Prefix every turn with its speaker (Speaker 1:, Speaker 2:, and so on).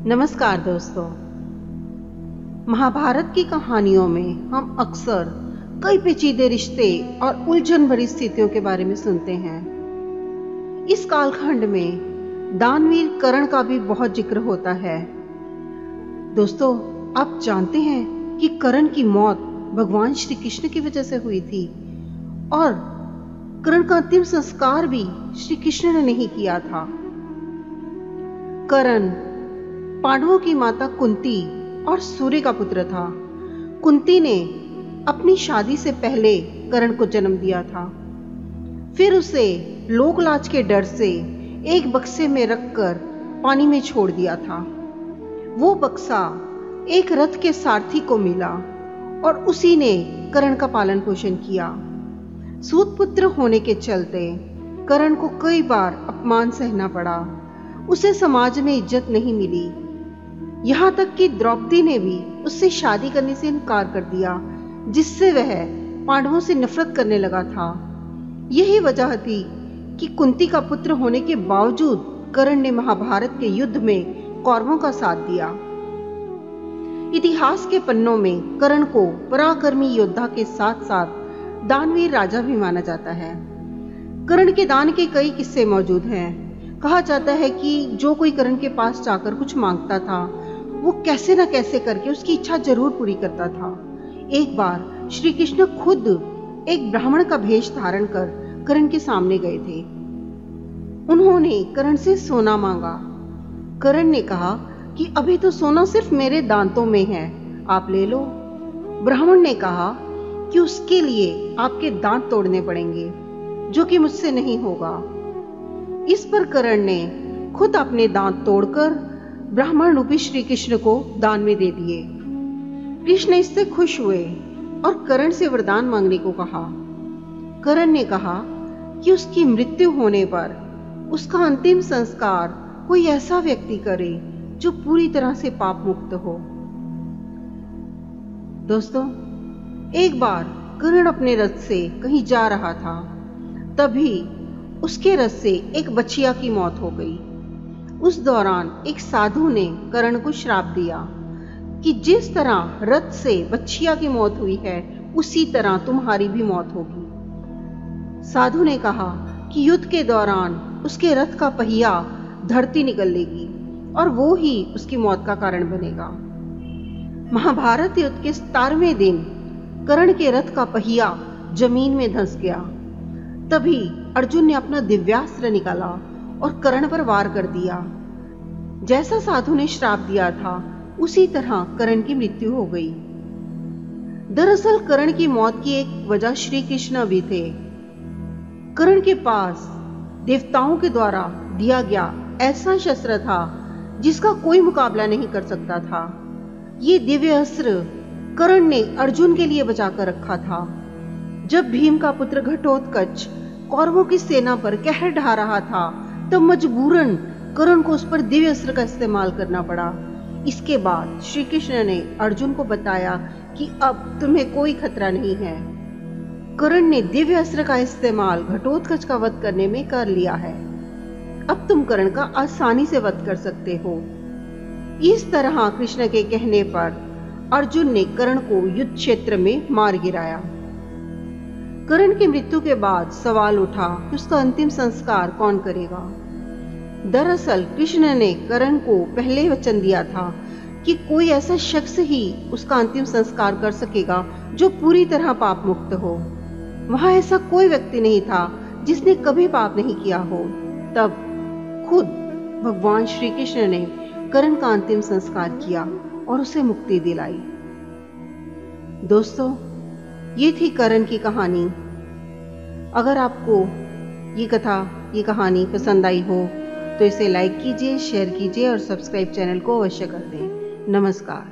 Speaker 1: नमस्कार दोस्तों। महाभारत की कहानियों में हम अक्सर कई पेचीदे रिश्ते और उलझन भरी स्थितियों के बारे में सुनते हैं। इस कालखंड में दानवीर कर्ण का भी बहुत जिक्र होता है। दोस्तों, आप जानते हैं कि कर्ण की मौत भगवान श्री कृष्ण की वजह से हुई थी और कर्ण का अंतिम संस्कार भी श्री कृष्ण ने नहीं किया था। कर्ण पांडवों की माता कुंती और सूर्य का पुत्र था। कुंती ने अपनी शादी से पहले कर्ण को जन्म दिया था। फिर उसे लोकलाज के डर से एक बक्से में रखकर पानी में छोड़ दिया था। वो बक्सा एक रथ के सारथी को मिला और उसी ने कर्ण का पालन पोषण किया। सूत पुत्र होने के चलते कर्ण को कई बार अपमान सहना पड़ा। उसे समाज में इज्जत नहीं मिली। यहाँ तक कि द्रौपदी ने भी उससे शादी करने से इनकार कर दिया, जिससे वह पांडवों से नफरत करने लगा था। यही वजह थी कि कुंती का पुत्र होने के बावजूद कर्ण ने महाभारत के युद्ध में कौरवों का साथ दिया। इतिहास के पन्नों में कर्ण को पराक्रमी योद्धा के साथ साथ दानवीर राजा भी माना जाता है। कर्ण के दान के कई किस्से मौजूद हैं। कहा जाता है कि जो कोई कर्ण के पास जाकर कुछ मांगता था, वो कैसे न कैसे करके उसकी इच्छा जरूर पूरी करता था। एक बार श्री कृष्ण खुद एक ब्राह्मण का भेष धारण कर कर्ण के सामने गए थे। उन्होंने कर्ण से सोना मांगा। कर्ण ने कहा कि अभी तो सोना सिर्फ मेरे दांतों में है, आप ले लो। ब्राह्मण ने कहा कि उसके लिए आपके दांत तोड़ने पड़ेंगे, जो कि मुझसे नहीं होगा। इस पर कर्ण ने खुद अपने दांत तोड़कर ब्राह्मण रूपी श्री कृष्ण को दान में दे दिए। कृष्ण इससे खुश हुए और कर्ण से वरदान मांगने को कहा। कर्ण ने कहा कि उसकी मृत्यु होने पर उसका अंतिम संस्कार कोई ऐसा व्यक्ति करे जो पूरी तरह से पाप मुक्त हो। दोस्तों, एक बार कर्ण अपने रथ से कहीं जा रहा था, तभी उसके रथ से एक बछिया की मौत हो गई। उस दौरान एक साधु ने कर्ण को श्राप दिया कि जिस तरह रथ से बछिया की मौत हुई है, उसी तरह तुम्हारी भी मौत होगी। साधु ने कहा कि युद्ध के दौरान उसके रथ का पहिया धरती निकल लेगी और वो ही उसकी मौत का कारण बनेगा। महाभारत युद्ध के 17वें दिन कर्ण के रथ का पहिया जमीन में धंस गया। तभी अर्जुन ने अपना दिव्यास्त्र निकाला और कर्ण पर वार कर दिया। जैसा साधु ने श्राप दिया था, उसी तरह कर्ण की मृत्यु हो गई। दरअसल कर्ण की मौत की एक वजह श्री कृष्ण भी थे। कर्ण के पास देवताओं के द्वारा दिया गया ऐसा शस्त्र था जिसका कोई मुकाबला नहीं कर सकता था। ये दिव्य अस्त्र कर्ण ने अर्जुन के लिए बचाकर रखा था। जब भीम का पुत्र घटोत्कच कौरवों की सेना पर कहर ढा रहा था, तब मजबूरन कर्ण को उस पर दिव्य अस्त्र का इस्तेमाल करना पड़ा। इसके बाद श्री कृष्ण ने अर्जुन को बताया कि अब तुम्हें कोई खतरा नहीं है। कर्ण ने दिव्य अस्त्र का इस्तेमाल घटोत्कच का वध करने में कर लिया है। अब तुम कर्ण का आसानी से वध कर सकते हो। इस तरह कृष्ण के कहने पर अर्जुन ने कर्ण को युद्ध क्षेत्र में मार गिराया। कर्ण की मृत्यु के बाद सवाल उठा कि उसका अंतिम संस्कार कौन करेगा। दरअसल कृष्ण ने कर्ण को पहले वचन दिया था कि कोई ऐसा शख्स ही उसका अंतिम संस्कार कर सकेगा जो पूरी तरह पाप मुक्त हो। वहां ऐसा कोई व्यक्ति नहीं था जिसने कभी पाप नहीं किया हो। तब खुद भगवान श्री कृष्ण ने कर्ण का अंतिम संस्कार किया और उसे मुक्ति दिलाई। दोस्तों, ये थी कर्ण की कहानी। अगर आपको ये कहानी पसंद आई हो तो इसे लाइक कीजिए, शेयर कीजिए और सब्सक्राइब चैनल को अवश्य कर दें। नमस्कार।